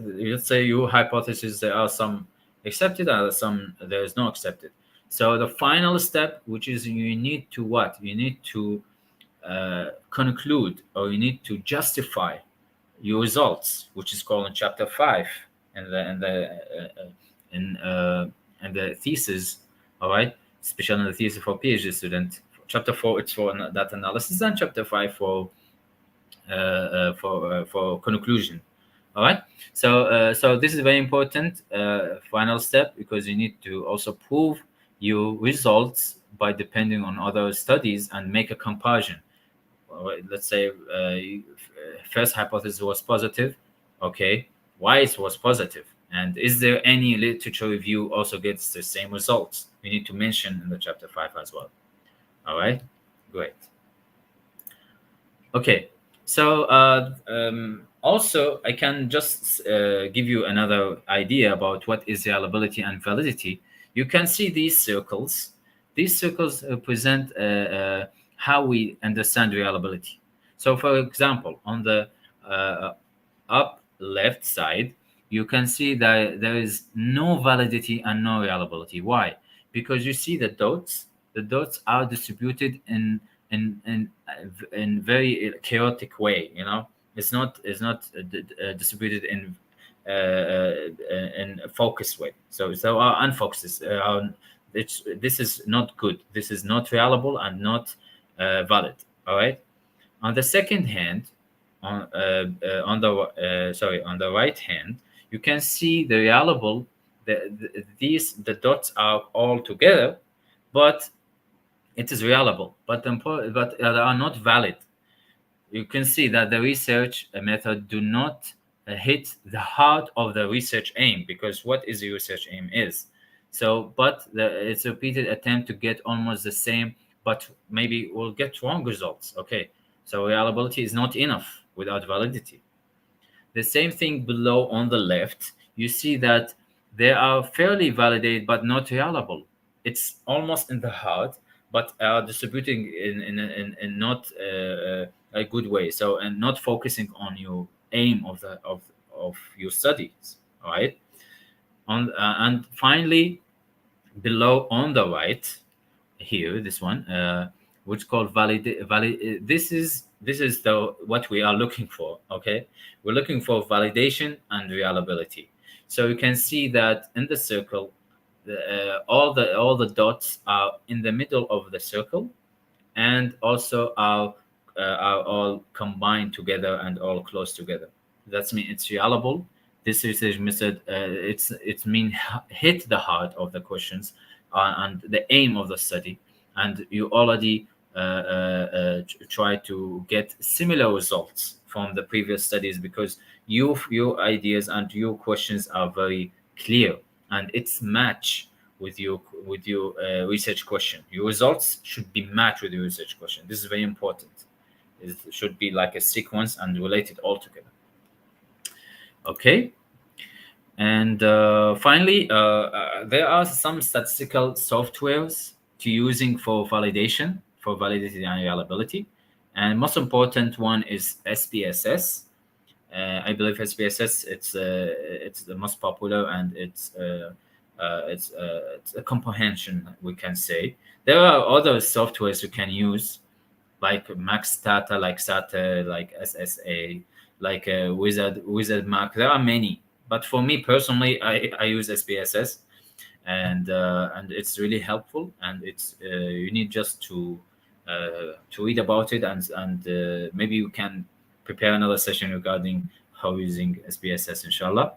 your hypothesis, there are some accepted and some there is no accepted. So the final step, which is you need to what? You need to conclude, or you need to justify your results, which is called in chapter 5 and the thesis. All right, especially in the thesis for PhD student. Chapter 4 it's for data analysis, and chapter 5 for conclusion. All right, so this is very important final step, because you need to also prove your results by depending on other studies and make a comparison. Let's say first hypothesis was positive. Okay, why it was positive, and is there any literature review also gets the same results? We need to mention in the chapter 5 as well. All right, great. Okay, so also I can just give you another idea about what is reliability and validity. You can see these circles. These circles represent how we understand reliability. So for example, on the up left side, you can see that there is no validity and no reliability. Why? Because you see the dots. The dots are distributed in very chaotic way. You know, it's not distributed in a focused way. So are unfocused. This is not good. This is not reliable and not valid. All right. On the second hand, on the right hand, you can see the reliable. The dots are all together, but it is reliable, but they are not valid. You can see that the research method do not hit the heart of the research aim, because what is the research aim is. So, but it's a repeated attempt to get almost the same, but maybe we'll get wrong results. Okay, so reliability is not enough without validity. The same thing below on the left, you see that they are fairly validated but not reliable. It's almost in the heart, but are distributing in not a good way. So, and not focusing on your aim of your studies. All right. And finally, below on the right here, this one, which is called valid. This is This is the what we are looking for. Okay, we're looking for validation and reliability. So you can see that in the circle, all the dots are in the middle of the circle, and also are all combined together and all close together. That's mean it's reliable. This research method, it's mean hit the heart of the questions and the aim of the study, and you already try to get similar results from the previous studies because your ideas and your questions are very clear, and it's match with your research question. Your results should be matched with your research question. This is very important. It should be like a sequence and related all together. Okay. And finally, there are some statistical softwares to using for validation, for validity and reliability. And most important one is SPSS. I believe SPSS it's the most popular, and it's a comprehension, we can say. There are other softwares you can use like Max Data, like SATA, like SSA, like Wizard Mac. There are many, but for me personally, I use SPSS, and it's really helpful. And it's you need just to read about it, and maybe you can prepare another session regarding how using SPSS, inshallah.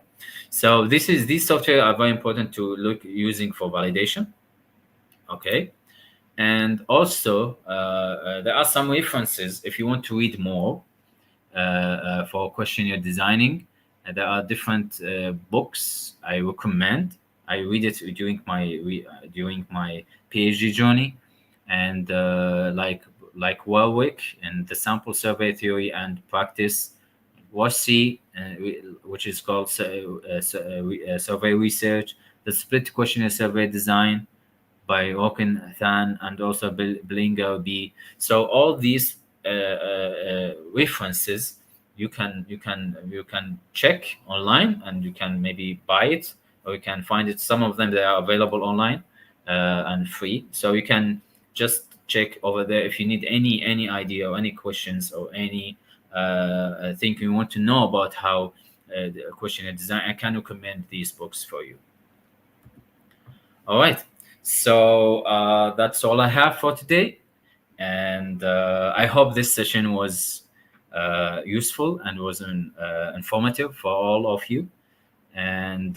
So these software are very important to look using for validation. Okay. And also, there are some references if you want to read more for questionnaire designing. There are different books I recommend. I read it during my PhD journey, and like Warwick and the sample survey theory and practice, WASI, which is called survey research, the split questionnaire survey design by Roken Than, and also Blinger B. So all these references you can check online, and you can maybe buy it, or you can find it. Some of them they are available online and free, so you can just check over there if you need any idea or any questions or any thing you want to know about how the questionnaire design. I can recommend these books for you. All right. So that's all I have for today. And I hope this session was useful and was informative for all of you. And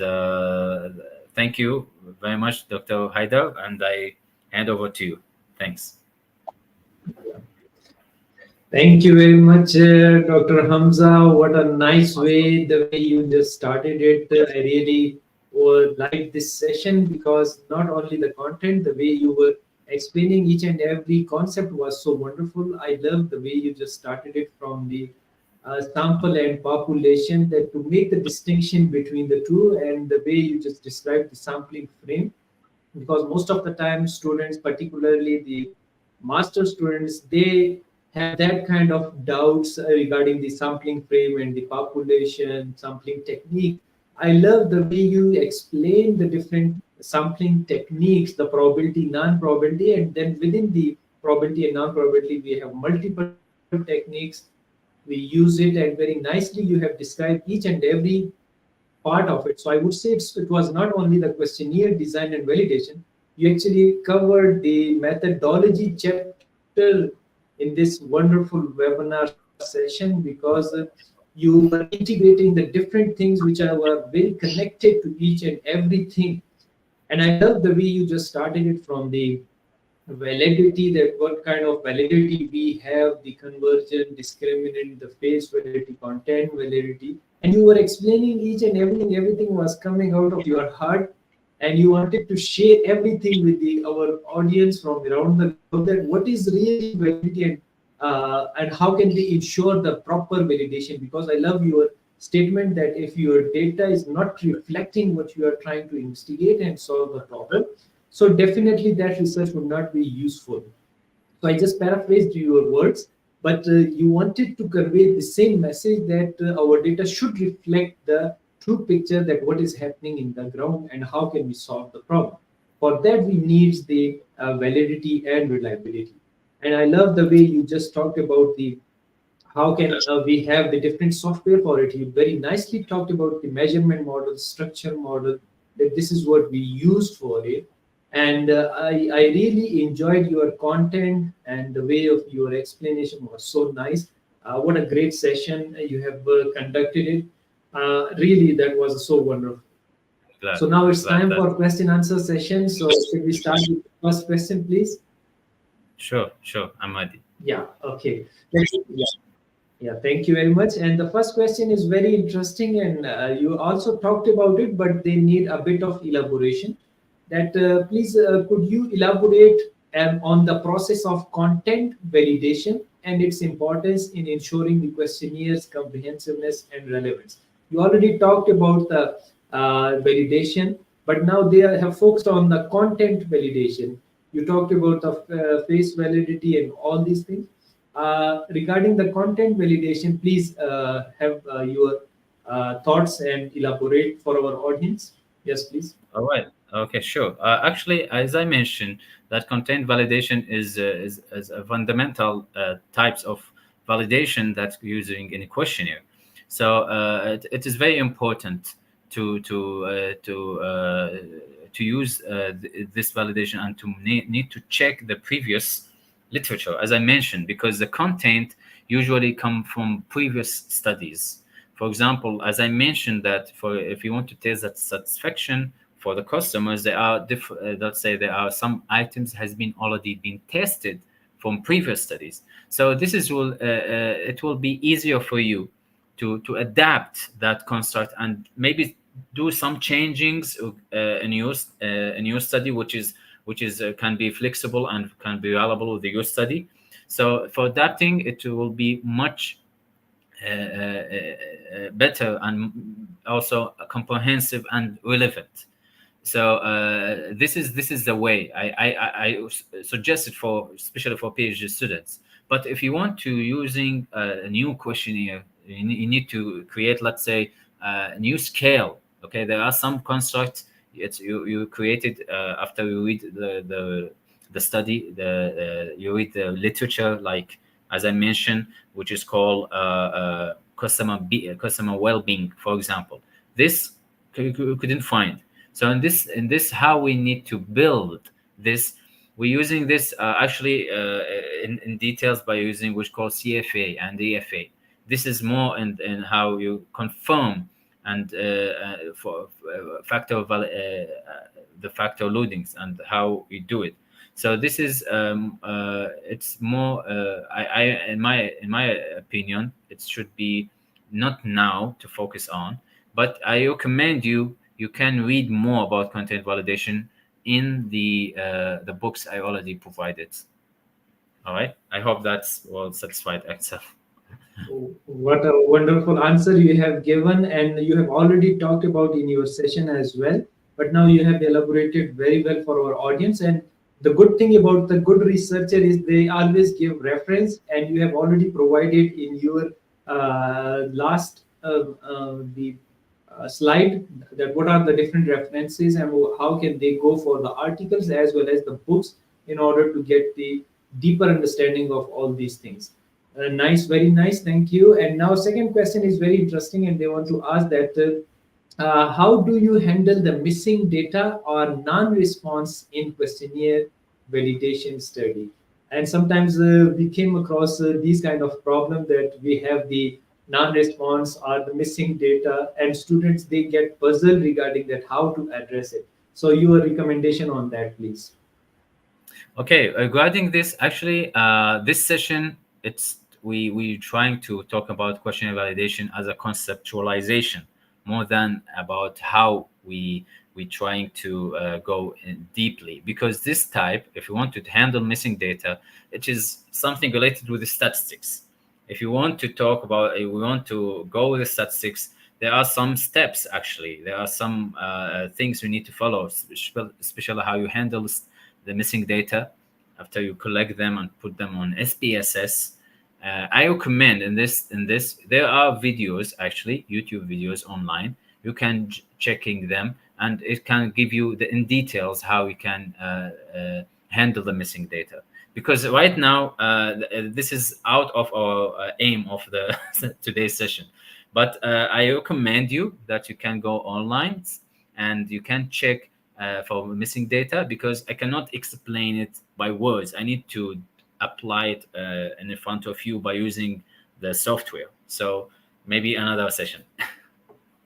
thank you very much, Dr. Haider. And I hand over to you. Thanks. Thank you very much, Dr. Hamza. What a nice way, the way you just started it. I really would like this session because not only the content, the way you were explaining each and every concept was so wonderful. I love the way you just started it from the sample and population, that to make the distinction between the two, and the way you just described the sampling frame, because most of the time students, particularly the master students, they have that kind of doubts regarding the sampling frame and the population sampling technique. I love the way you explain the different sampling techniques, the probability, non-probability, and then within the probability and non-probability we have multiple techniques. We use it, and very nicely you have described each and every part of it. So I would say it was not only the questionnaire design and validation, you actually covered the methodology chapter in this wonderful webinar session, because you were integrating the different things which were very connected to each and everything. And I love the way you just started it from the validity, that what kind of validity we have, the conversion, discriminant, the face validity, content validity, and you were explaining each and everything was coming out of your heart, and you wanted to share everything with our audience from around the globe, that what is really validity, and how can we ensure the proper validation. Because I love your statement that if your data is not reflecting what you are trying to investigate and solve the problem, so definitely that research would not be useful. So I just paraphrased your words, but you wanted to convey the same message, that our data should reflect the true picture, that what is happening in the ground and how can we solve the problem. For that we need the validity and reliability. And I love the way you just talked about the how can we have the different software for it. You very nicely talked about the measurement model, structure model, that this is what we used for it. And I really enjoyed your content, and the way of your explanation was so nice. What a great session you have conducted it. Really, that was so wonderful. Glad, So now it's glad time that. for question answer session. So should we start with the first question, please? Sure, sure. I'm ready. Yeah, okay. Yeah. Yeah, thank you very much. And the first question is very interesting, and you also talked about it, but they need a bit of elaboration. That please, could you elaborate on the process of content validation and its importance in ensuring the questionnaires comprehensiveness and relevance? You already talked about the validation, but now they have focused on the content validation. You talked about the face validity and all these things. Regarding the content validation, please have your thoughts and elaborate for our audience. Yes, please. All right. Okay, sure. Actually, as I mentioned, that content validation is a fundamental types of validation that's using in a questionnaire. So it is very important to use this validation and to need to check the previous literature, as I mentioned, because the content usually come from previous studies. For example, as I mentioned, that for if you want to test that satisfaction for the customers, there are different. Let's say there are some items has been already been tested from previous studies. So this is will it will be easier for you to adapt that construct and maybe do some changings in your study, which is can be flexible and can be reliable with your study. So for adapting, it will be much better and also comprehensive and relevant. So this is the way I suggest it for, especially for PhD students. But if you want to using a new questionnaire, you need to create, let's say, a new scale. Okay, there are some constructs you created after you read the study, you read the literature, like as I mentioned, which is called customer well-being, for example. This you couldn't find. So in this how we need to build this. We're using this actually in details by using which called CFA and EFA. This is more in how you confirm and for the factor loadings and how you do it. So this is it's more I in my opinion, it should be not now to focus on, but I recommend you can read more about content validation in the books I already provided. All right, I hope that's well satisfied itself. What a wonderful answer you have given, and you have already talked about in your session as well. But now you have elaborated very well for our audience. And the good thing about the good researcher is they always give reference, and you have already provided in your last the slide that what are the different references and how can they go for the articles as well as the books in order to get the deeper understanding of all these things. Nice, very nice. Thank you. And now, second question is very interesting, and they want to ask that how do you handle the missing data or non-response in questionnaire validation study? And sometimes we came across these kind of problem that we have the non-response or the missing data, and students they get puzzled regarding that how to address it. So, your recommendation on that, please. Okay, regarding this, actually, this session, it's we trying to talk about questionnaire validation as a conceptualization more than about how we trying to go in deeply, because this type, if you want to handle missing data, it is something related with the statistics. If you want to talk about, if we want to go with the statistics, there are some steps. Actually, there are some things you need to follow, especially how you handle the missing data after you collect them and put them on SPSS. I recommend in this there are videos, actually YouTube videos online. You can checking them, and it can give you the in details how you can handle the missing data. because right now this is out of our aim of the today's session. But I recommend you that you can go online and you can check for missing data, because I cannot explain it by words. I need to apply it in front of you by using the software. So maybe another session.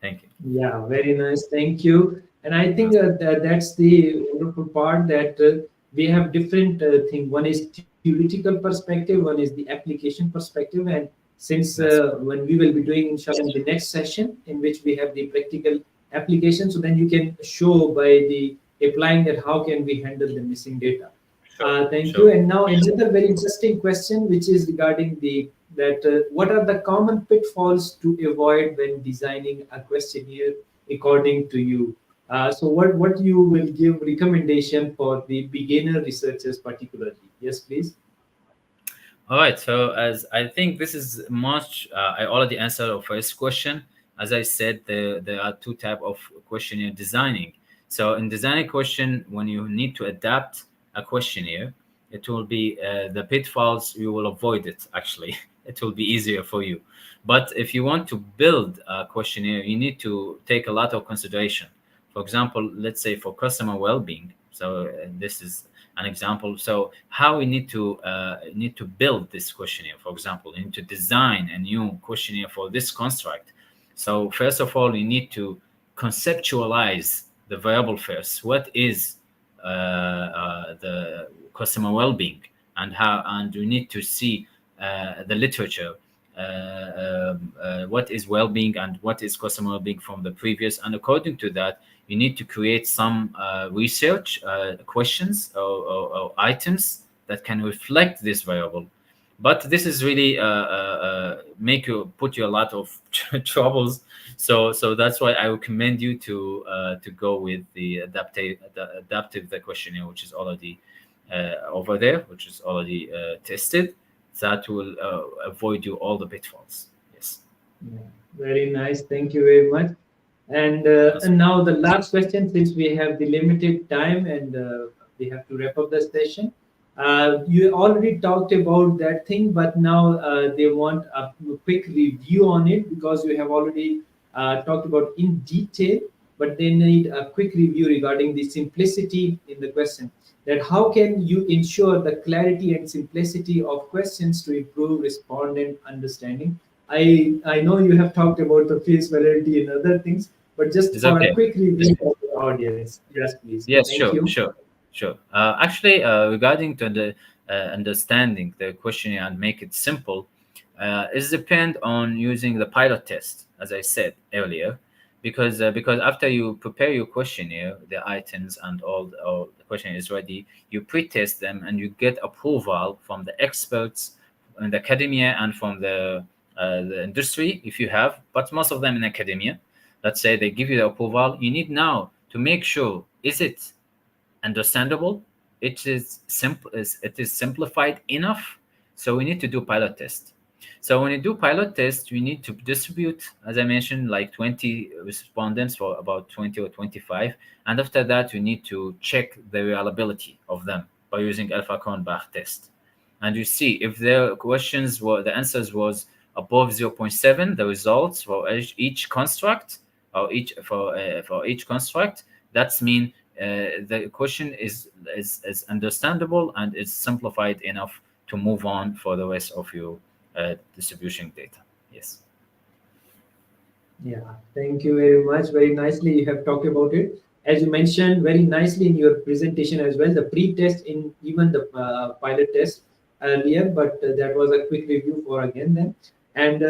Thank you. Yeah, very nice. Thank you. And I think that's the wonderful part that we have different thing. One is theoretical perspective, one is the application perspective. And since That's when we will be doing inshallah in the next session in which we have the practical application, so then you can show by the applying that how can we handle the missing data. sure, Thank you. sure. And now another very interesting question, which is regarding the that what are the common pitfalls to avoid when designing a questionnaire according to you? So what you will give recommendation for the beginner researchers particularly? Yes, please. All right. So as I think this is much, I already answered our first question. As I said, there are two type of questionnaire designing. So in designing question, when you need to adapt a questionnaire, it will be the pitfalls. You will avoid it. Actually, it will be easier for you. But if you want to build a questionnaire, you need to take a lot of consideration. For example, let's say for customer well-being. So this is an example. So how we need to build this questionnaire. For example, you need to design a new questionnaire for this construct. So first of all, you need to conceptualize the variable first. What is the customer well-being, and how, and you need to see the literature, what is well-being and what is customer well-being from the previous, and according to that you need to create some research questions or items that can reflect this variable. But this is really make you put you a lot of troubles. So that's why I recommend you to go with the adaptive the questionnaire, which is already over there, which is already tested. That will avoid you all the pitfalls. Yes. Yeah, very nice. Thank you very much. And now the last question, since we have the limited time and we have to wrap up the session. You already talked about that thing, but now they want a quick review on it because you have already talked about in detail, but they need a quick review regarding the simplicity in the question. That how can you ensure the clarity and simplicity of questions to improve respondent understanding? I know you have talked about the face validity and other things, but just It's for a okay. quick review of the audience. Yes, please. Yes, Thank sure, you. sure, sure. Actually, regarding to the understanding the questionnaire and make it simple, is depend on using the pilot test, as I said earlier, because after you prepare your questionnaire, the items and all the questionnaire is ready, you pre-test them and you get approval from the experts in the academia and from the industry if you have, but most of them in academia. Let's say they give you the approval. You need now to make sure, is it understandable, it is simple, it is simplified enough. So we need to do pilot test. So when you do pilot test, you need to distribute, as I mentioned, like 20 respondents for about 20 or 25, and after that you need to check the reliability of them by using alpha Kronbach test. And you see if their questions were, the answers was above zero point 0.7, the results for each construct, or each for each construct, that's mean the question is understandable and is simplified enough to move on for the rest of your distribution data. Yes. Yeah, thank you very much. Very nicely you have talked about it. As you mentioned very nicely in your presentation as well, the pre-test in even the pilot test earlier, but that was a quick review for again then. And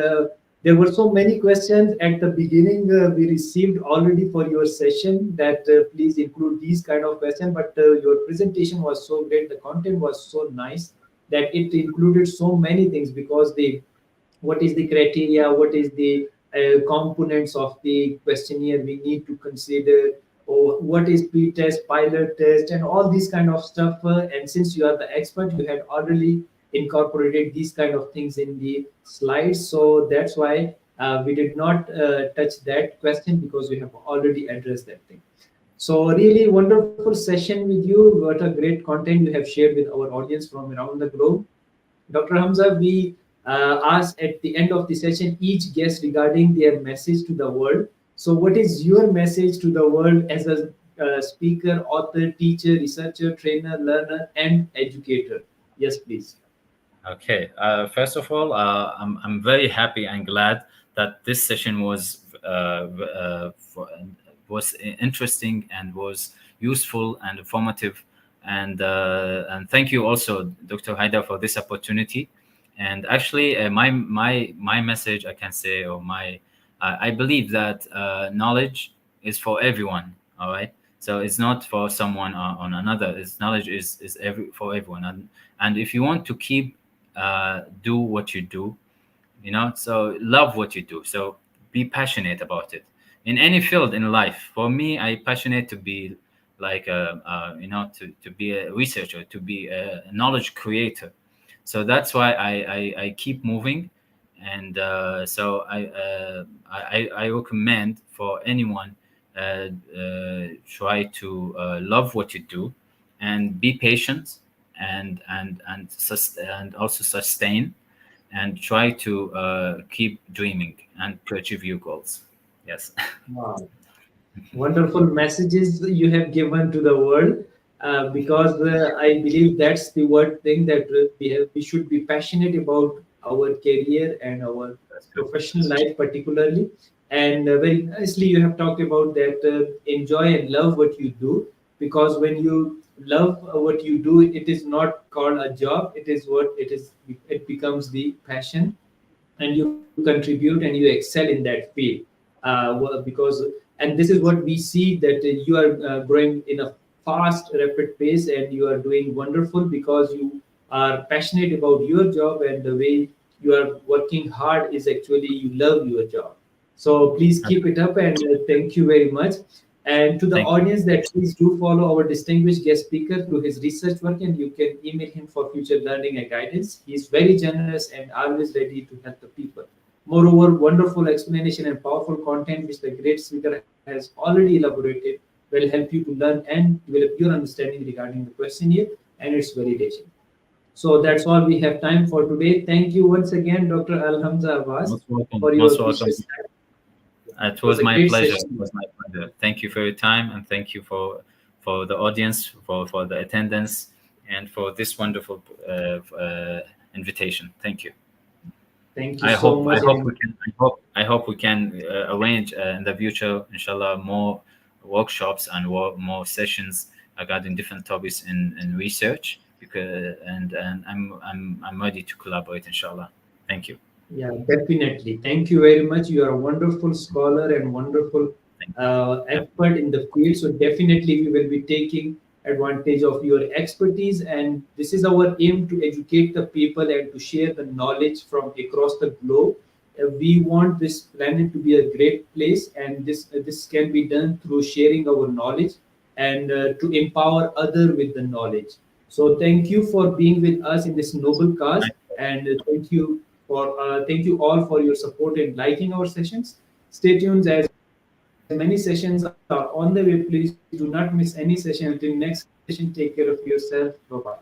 there were so many questions at the beginning we received already for your session that please include these kind of questions. But your presentation was so great, the content was so nice that it included so many things because the what is the criteria, what is the components of the questionnaire we need to consider, or what is pre-test, pilot test, and all these kind of stuff. And since you are the expert, you had already incorporated these kind of things in the slides. So that's why we did not touch that question because we have already addressed that thing. So really wonderful session with you. What a great content you have shared with our audience from around the globe. Dr. Hamza, we ask at the end of the session each guest regarding their message to the world. So, what is your message to the world as a speaker, author, teacher, researcher, trainer, learner, and educator? Yes, please. Okay. First of all, I'm very happy and glad that this session was interesting and was useful and informative. And thank you also, Dr. Haider, for this opportunity. And actually, my message, I can say, or my I believe that knowledge is for everyone. All right. So it's not for someone on another. It's knowledge is for everyone. And if you want to keep do what you do, so love what you do, so be passionate about it in any field in life. For me, I passionate to be like to be a researcher, to be a knowledge creator. So that's why I keep moving. And I recommend for anyone, try to love what you do, and be patient, and also sustain, and try to keep dreaming and to achieve your goals. Yes. Wow. Wonderful messages you have given to the world, because I believe that's the word thing that we should be passionate about our career and our That's good. professional life particularly. And very nicely you have talked about that, enjoy and love what you do, because when you love what you do, it is not called a job, it is what it is, it becomes the passion, and you contribute and you excel in that field, because and this is what we see, that you are growing in a fast rapid pace, and you are doing wonderful because you are passionate about your job, and the way you are working hard is actually you love your job. So please keep it up, and thank you very much. And to the Thank you. audience, that please do follow our distinguished guest speaker through his research work, and you can email him for future learning and guidance. He is very generous and always ready to help the people. Moreover, wonderful explanation and powerful content which the great speaker has already elaborated will help you to learn and develop your understanding regarding the questionnaire and its validation. So that's all we have time for today. Thank you once again, Dr. Alhamza Abbas, Most welcome. for your Most welcome. precious time. It It was was a my great pleasure. It session. was my pleasure. Thank you for your time, and thank you for the audience, for the attendance, and for this wonderful invitation. Thank you. Thank you I so hope I much. hope And we can I hope we can arrange in the future, inshallah, more workshops and more sessions regarding different topics in research, because I'm ready to collaborate, inshallah. Thank you. yeah, definitely. Thank you very much. You are a wonderful scholar and wonderful Thank you. Yeah. expert in the field. So definitely we will be taking advantage of your expertise. And this is our aim, to educate the people and to share the knowledge from across the globe. We want this planet to be a great place, and this can be done through sharing our knowledge and to empower other with the knowledge. So thank you for being with us in this noble cause, My and thank you all for your support and liking our sessions. Stay tuned as many sessions are on the way. Please do not miss any session. Until next session, take care of yourself. Bye bye.